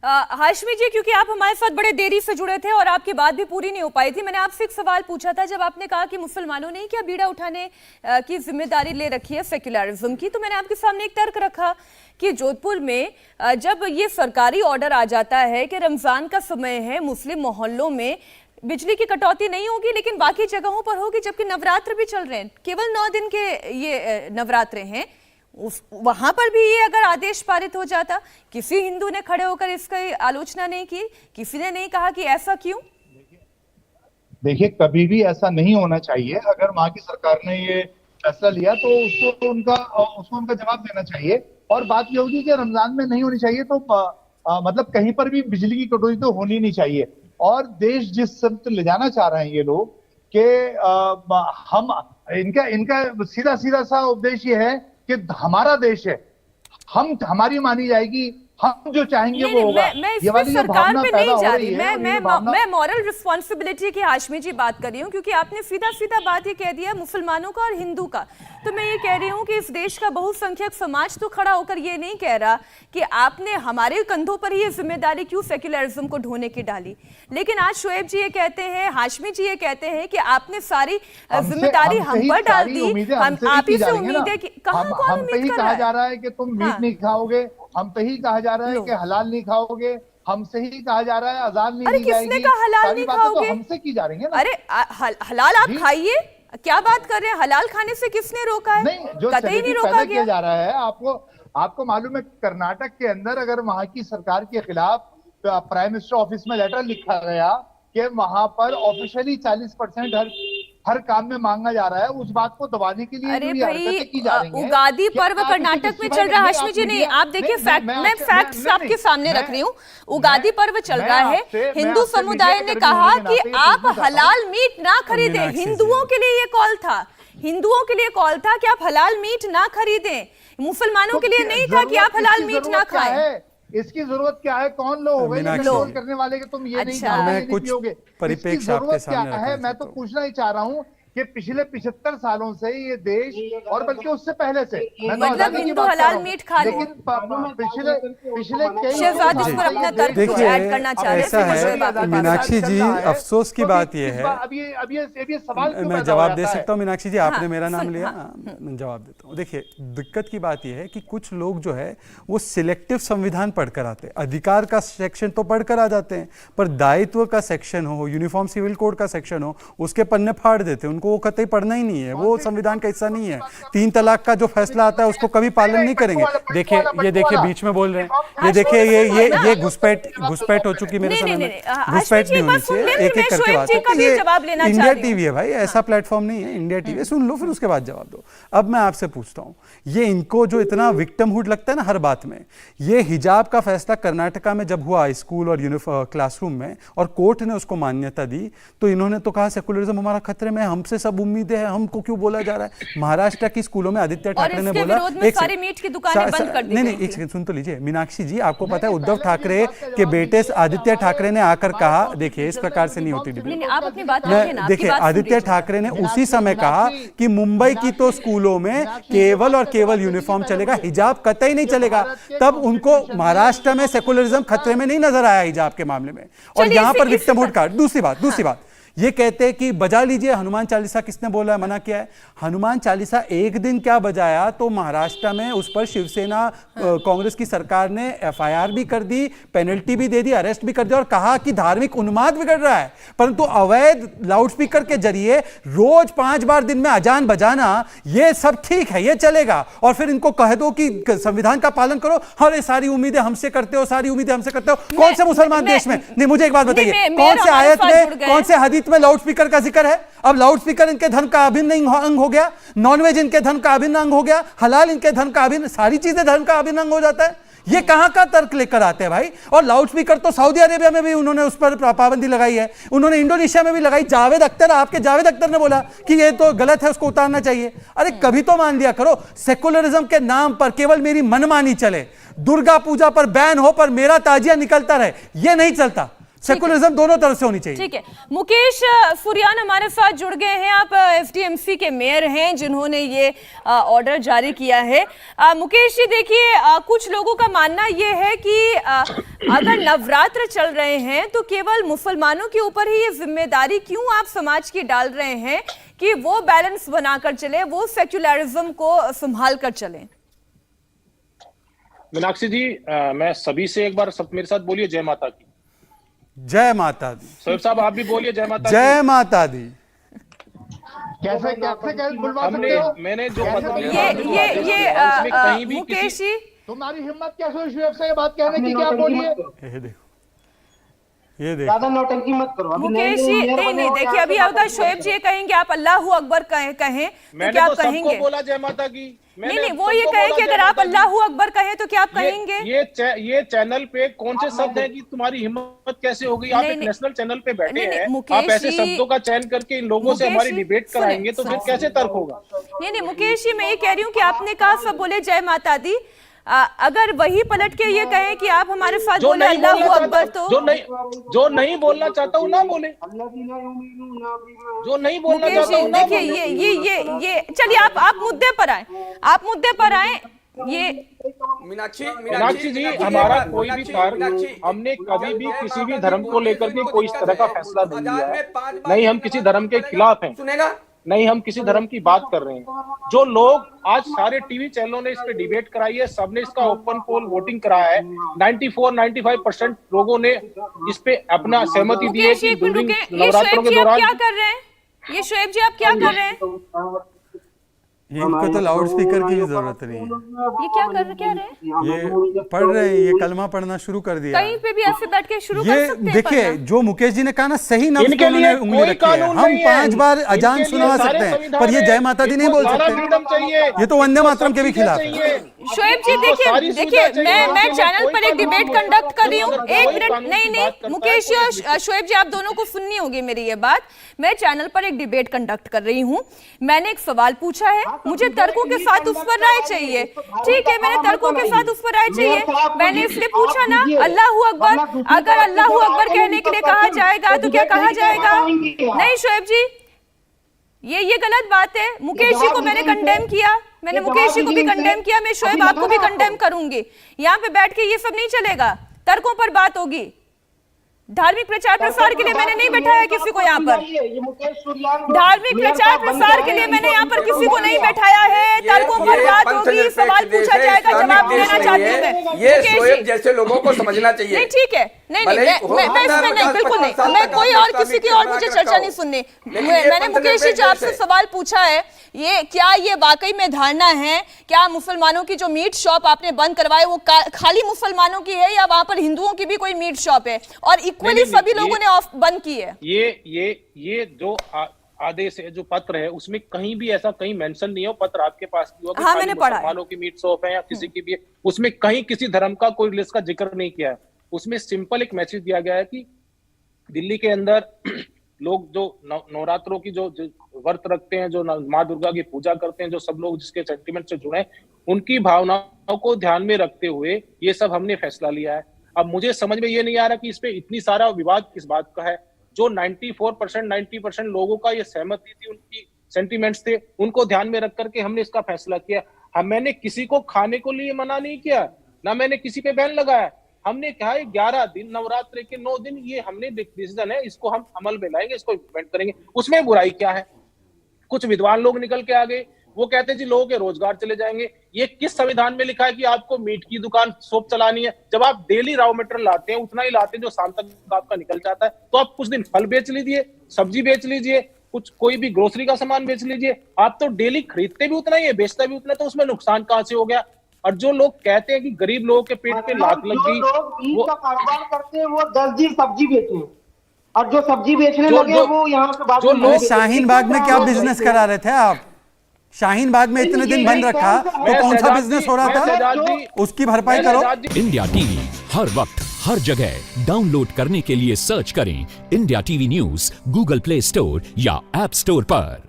हाशमी जी, क्योंकि आप हमारे साथ बड़े देरी से जुड़े थे और आपकी बात भी पूरी नहीं हो पाई थी, मैंने आपसे एक सवाल पूछा था जब आपने कहा कि मुसलमानों ने क्या बीड़ा उठाने की जिम्मेदारी ले रखी है सेक्युलरिज्म की। तो मैंने आपके सामने एक तर्क रखा कि जोधपुर में जब ये सरकारी ऑर्डर आ जाता है कि रमजान का समय है, मुस्लिम मोहल्लों में बिजली की कटौती नहीं होगी लेकिन बाकी जगहों पर होगी, जबकि नवरात्र भी चल रहे हैं, केवल 9 दिन के ये नवरात्रे हैं, वहां पर भी ये अगर आदेश पारित हो जाता, किसी हिंदू ने खड़े होकर इसकी आलोचना नहीं की, किसी ने नहीं कहा कि ऐसा क्यों? देखिए, कभी भी ऐसा नहीं होना चाहिए। अगर वहां की सरकार ने ये फैसला लिया तो उसको उनका जवाब देना चाहिए। और बात ये होगी कि रमजान में नहीं होनी चाहिए तो मतलब कहीं पर भी बिजली की कटौती तो होनी नहीं चाहिए। और देश जिस सब ले जाना चाह रहे हैं ये लोग कि हम इनका सीधा सीधा सा उपदेश ये है कि हमारा देश है, हमारी मानी जाएगी, हम जो चाहेंगे वो होगा। मैं इसमें सरकार पे नहीं जा रही, मैं मॉरल रिस्पॉन्सिबिलिटी की हाशमी जी बात कर रही हूँ, क्योंकि आपने सीधा सीधा बात ये कह दिया मुसलमानों का और हिंदू का। तो मैं ये कह रही हूँ कि इस देश का बहुसंख्यक समाज तो खड़ा होकर ये नहीं कह रहा कि आपने हमारे कंधों पर ही ये जिम्मेदारी क्यों सेक्युलरिज्म को ढोने की डाली। लेकिन आज शोएब जी ये कहते हैं, हाशमी जी ये कहते हैं कि आपने सारी जिम्मेदारी हम पर डाल दी, हम आप ही से उम्मीदें, कहाँ कौन उम्मीद कर रहा है? जा रहा है कि तुम मीट नहीं खाओगे, हम पे ही कहा जा रहा है कि हलाल नहीं खाओगे, हमसे ही कहा जा रहा है अजान नहीं दी जाएगी। किसने कहा हलाल नहीं खाओगे? तो हमसे की जा रही है ना। अरे हलाल आप खाइए, क्या बात कर रहे हैं? हलाल खाने से किसने रोका है? नहीं, जो कतई नहीं रोका गया जा रहा है। आपको मालूम है कर्नाटक के अंदर अगर वहां की सरकार के खिलाफ प्राइम मिनिस्टर ऑफिस में लेटर लिखा गया कि वहां पर ऑफिशियली 40% हर काम में मांगा जा रहा है, उस बात को दबाने के लिए अरे भाई, उगादी पर्व कर्नाटक में चल रहा है। हाशमी जी नहीं, आप देखिए मैं फैक्ट्स आपके सामने रख रही हूँ। उगादी पर्व चल रहा है, हिंदू समुदाय ने कहा कि आप हलाल मीट ना खरीदें। हिंदुओं के लिए ये कॉल था, हिंदुओं के लिए कॉल था कि आप हलाल मीट ना खरीदें, मुसलमानों के लिए नहीं था कि आप हलाल मीट ना खाएं। इसकी जरूरत क्या है? कौन लोग हो गए करने वाले कि तुम ये नहीं पियोगे? परिप्रेक्ष्य आपके सामने है, मैं तो पूछना ही चाह रहा हूँ कि पिछले 75 सालों से ये देश, और बल्कि उससे पहले से, मतलब हिंदू हलाल मीट खा ले, लेकिन पिछले शहजाद इस पर अपना तर्क ऐड करना चाह रहे हैं। ऐसा है मीनाक्षी जी, अफसोस की बात ये है, अब ये सवाल मैं जवाब दे सकता हूँ मीनाक्षी जी, आपने मेरा नाम लिया, मैं जवाब देता हूँ। देखिए, दिक्कत की बात यह है कि कुछ लोग जो है वो सिलेक्टिव संविधान पढ़कर आते हैं, अधिकार का सेक्शन तो पढ़कर आ जाते हैं, पर दायित्व का सेक्शन हो, यूनिफॉर्म सिविल कोड का सेक्शन हो, उसके पन्ने फाड़ देते हैं। उनको वो कतई पढ़ना ही नहीं है, वो संविधान का हिस्सा नहीं है। 3 तलाक का जो फैसला आता है उसको कभी पालन नहीं करेंगे। देखिए, ये देखिए बीच में बोल रहे हैं, ये देखिए ये घुसपैठ हो चुकी मेरे समय में। घुसपैठ नहीं होनी चाहिए, एक एक करके बात है। ये इंडिया टीवी है भाई, ऐसा प्लेटफॉर्म नहीं है। इंडिया टीवी सुन लो, फिर उसके बाद जवाब दो। अब मैं आपसे पूछता हूँ, ये इनको जो इतना विक्टिमहुड लगता है ना हर बात में, ये हिजाब का फैसला कर्नाटका में जब हुआ स्कूल और क्लासरूम में, और कोर्ट ने उसको मान्यता दी, तो इन्होंने तो कहा सेकुलरिज्म हमारा खतरे में, हमसे सब उम्मीदें हैं, हमको क्यों बोला जा रहा है? महाराष्ट्र की स्कूलों में आदित्य ठाकरे ने बोला, सारी मीट की दुकानें बंद कर दी। नहीं, एक सेकंड सुन तो लीजिए मीनाक्षी जी, आपको पता है उद्धव ठाकरे के बेटे आदित्य ठाकरे ने आकर कहा, देखिए इस प्रकार से नहीं होती डिबेट। देखिए, आदित्य ठाकरे ने उसी समय कहा कि मुंबई की तो स्कूलों में केवल और केवल यूनिफॉर्म चलेगा, हिजाब कतई नहीं चलेगा। तब उनको महाराष्ट्र में सेकुलरिज्म खतरे में नहीं नजर आया हिजाब के मामले में, और यहां पर विक्टिमहुड का। दूसरी बात ये कहते हैं कि बजा लीजिए हनुमान चालीसा, किसने बोला है, मना किया है? हनुमान चालीसा एक दिन क्या बजाया तो महाराष्ट्र में उस पर शिवसेना कांग्रेस की सरकार ने FIR भी कर दी, पेनल्टी भी दे दी, अरेस्ट भी कर दिया, और कहा कि धार्मिक उन्माद बिगड़ रहा है। परंतु अवैध लाउडस्पीकर के जरिए रोज 5 बार दिन में अजान बजाना, ये सब ठीक है, ये चलेगा। और फिर इनको कह दो कि संविधान का पालन करो, अरे सारी उम्मीदें हमसे करते हो, सारी उम्मीदें हमसे करते हो। कौन से मुसलमान देश में? नहीं, मुझे एक बात बताइए, कौन से आयत में, कौन से हदीस में लाउड स्पीकर का जिक्र है? अब लाउड स्पीकर इनके धर्म का अभिन्न अंग हो गया, नॉनवेज इनके धर्म का अभिन्न अंग हो गया, हलाल इनके धर्म का अभिन्न, सारी चीजें धर्म का अभिन्न अंग हो जाता है। ये कहां का तर्क लेकर आते हैं भाई? और लाउड स्पीकर तो सऊदी अरेबिया में भी उन्होंने उस पर पाबंदी लगाई है, उन्होंने इंडोनेशिया में भी लगाई। जावेद अख्तर, आपके जावेद अख्तर ने बोला कि ये तो गलत है, उसको उतारना चाहिए। अरे कभी तो मान लिया करो। सेकुलरिज्म के नाम पर केवल मेरी मनमानी चले, दुर्गा पूजा पर बैन हो पर मेरा ताजिया निकलता रहे, ये नहीं चलता। सेकुलरिज्म दोनों तरफ से होनी चाहिए। ठीक है, मुकेश फुरियान हमारे साथ जुड़ गए हैं। आप FDMC के मेयर हैं जिन्होंने ये ऑर्डर जारी किया है। मुकेश जी देखिए, कुछ लोगों का मानना ये है कि अगर नवरात्र चल रहे हैं तो केवल मुसलमानों के ऊपर ही ये जिम्मेदारी क्यों आप समाज की डाल रहे हैं कि वो बैलेंस बनाकर चले, वो सेक्युलरिज्म को संभाल कर चले? मीनाक्षी जी, मैं सभी से एक बार सब मेरे साथ बोलिए जय माता की। जय माता दी। शोएब साहब आप भी बोलिए जय माता जय माता दी। कैसे बुलवा सकते हो? मैंने जो ये मुकेश जी, तुम्हारी हिम्मत कैसे हुई शुएब से ये बात कहने की? क्या बोलिए? ये देखो ज्यादा नौटंकी मत करो। अभी मुकेश जी नहीं देखिए, अभी अगर शोएब जी कहेंगे आप अल्लाहू अकबर कहें तो क्या आप कहेंगे? बोला जय माता की। नहीं वो ये कहे कि अगर आप अल्लाहू अकबर कहें तो क्या आप कहेंगे? ये चैनल पे कौन से शब्द हैं कि तुम्हारी हिम्मत कैसे होगी? आप एक नेशनल चैनल पे बैठे हैं, आप ऐसे शब्दों का चयन करके इन लोगों से हमारी डिबेट कराएंगे तो फिर कैसे तर्क होगा? नहीं मुकेश जी, मैं ये कह रही हूँ कि आपने कहा सब बोले जय माता दी, अगर वही पलट के ये कहे कि आप हमारे साथ बोले अल्लाहू अकबर, तो जो नहीं बोलना चाहता हूँ ना बोले, जो नहीं बोलना चाहता हूँ ना बोले। देखिए ये चलिए आप मुद्दे पर आए, आप मुद्दे पर आए। ये मीनाक्षी जी, हमारा कोई भी तर्क, हमने कभी भी किसी भी धर्म को लेकर के कोई इस तरह का फैसला नहीं लिया है। नहीं हम किसी धर्म के खिलाफ हैं, नहीं हम किसी धर्म की बात कर रहे हैं। जो लोग आज सारे टीवी चैनलों ने इस पे डिबेट कराई है, सबने इसका ओपन पोल वोटिंग कराया है, 94-95% लोगों ने इस पे अपना सहमति दी है कि दुर्गा नवरात्रों के दौरान। क्या कर रहे हैं ये शोएब जी, आप क्या कर रहे हैं? इनको तो लाउड स्पीकर की भी जरूरत नहीं है। ये क्या रहे हैं? ये पढ़ रहे हैं, ये कलमा पढ़ना शुरू कर दिया। कहीं पे भी ऐसे बैठ के शुरू कर सकते हैं। देखिए जो मुकेश जी ने कहा ना, सही नफ्स पे उन्होंने उंगली रखी है। हम 5 बार अजान सुनवा सकते हैं पर ये जय माता दी नहीं बोल सकते। ये तो वंदे मातरम के भी खिलाफ है। शोएब जी देखिए मैं चैनल पर एक डिबेट कंडक्ट कर रही हूँ। एक मिनट, नहीं मुकेश जी और शोएब जी, आप दोनों को सुननी होगी मेरी ये बात। मैं चैनल पर एक डिबेट कंडक्ट कर रही हूँ, मैंने एक सवाल पूछा है, मुझे तर्कों के साथ उस पर राय चाहिए। ठीक है, मैंने तर्कों के साथ उस पर राय चाहिए। मैंने इसलिए पूछा ना अल्लाहू अकबर, अगर अल्लाहू अकबर कहने के लिए कहा जाएगा तो क्या कहा जाएगा? नहीं शोएब जी, ये गलत बात है। मुकेश जी को मैंने कंडेम किया, मैंने मुकेश जी को भी कंडेम किया, मैं शोएब आपको भी कंडेम करूंगी। यहाँ पे बैठ के ये सब नहीं चलेगा, तर्कों पर बात होगी। धार्मिक प्रचार प्रसार के लिए मैंने नहीं बैठाया किसी को यहाँ पर, धार्मिक प्रचार प्रसार के लिए मैंने यहाँ पर किसी को नहीं बैठाया है। तर्कों पर बात होगी, सवाल पूछा जाएगा, जवाब देना चाहती हूँ मैं। ये शोएब जैसे लोगों को समझना चाहिए। नहीं ठीक है, नहीं मैं इसमें नहीं, बिल्कुल नहीं, मैं कोई और किसी की और मुझे चर्चा नहीं सुननी। मैंने मुकेश जी आपसे सवाल पूछा है, ये क्या ये वाकई में धारणा है क्या मुसलमानों की जो मीट शॉप आपने बंद करवाए वो खाली मुसलमानों की है या वहां पर हिंदुओं की भी कोई मीट शॉप है और इक्वली सभी लोगों ने ऑफ बंद की है? ये जो आदेश है, जो पत्र है, उसमें कहीं भी ऐसा कहीं मेंशन नहीं है। पत्र आपके पास भी होगा, हाँ, मैंने पढ़ा मुसलमानों की मीट शॉप है या किसी की भी है, उसमें कहीं किसी धर्म का कोई लिस्ट का जिक्र नहीं किया है। उसमें सिंपल एक मैसेज दिया गया है कि दिल्ली के अंदर लोग जो नवरात्रों की जो व्रत रखते हैं, जो माँ दुर्गा की पूजा करते हैं, जो सब लोग जिसके सेंटिमेंट से जुड़े हैं, उनकी भावनाओं को ध्यान में रखते हुए ये सब हमने फैसला लिया है। अब मुझे समझ में ये नहीं आ रहा कि इस पे इतनी सारा विवाद किस बात का है। जो 90% लोगों का ये सहमति थी, उनकी सेंटिमेंट्स थे, उनको ध्यान में रख करके हमने इसका फैसला किया। मैंने किसी को खाने को लिए मना नहीं किया, ना मैंने किसी पे बैन लगाया। हमने कहा 11 दिन नवरात्रि के 9 दिन ये हमने डिसीजन है, इसको हम अमल में लाएंगे, इसको इम्प्लीमेंट करेंगे। उसमें बुराई क्या है? कुछ विद्वान लोग निकल के आ गए, वो कहते हैं जी लोगों के रोजगार चले जाएंगे। ये किस संविधान में लिखा है कि आपको मीट की दुकान शॉप चलानी है? जब आप डेली रॉ मटेरियल लाते हैं, उतना ही लाते हैं जो शाम तक आपका निकल जाता है, तो आप कुछ दिन फल बेच लीजिए, सब्जी बेच लीजिए, कुछ कोई भी ग्रोसरी का सामान बेच लीजिए। आप तो डेली खरीदते भी उतना ही है, बेचता भी उतना, तो उसमें नुकसान कहां से हो गया? और जो लोग कहते हैं कि गरीब लोगों के पेट पे लात लग गई, वो कारोबार करते हैं, वो 10 दिन सब्जी बेचे, और जो सब्जी बेचने लगे वो यहाँ से बात। शाहीन बाग में क्या बिजनेस करा रहे थे आप? शाहीन बाग में इतने दिन बंद रखा तो कौन सा बिजनेस हो रहा था? उसकी भरपाई करो। इंडिया टीवी हर वक्त हर जगह डाउनलोड करने के लिए सर्च करें India TV news Google play store या ऐप स्टोर पर।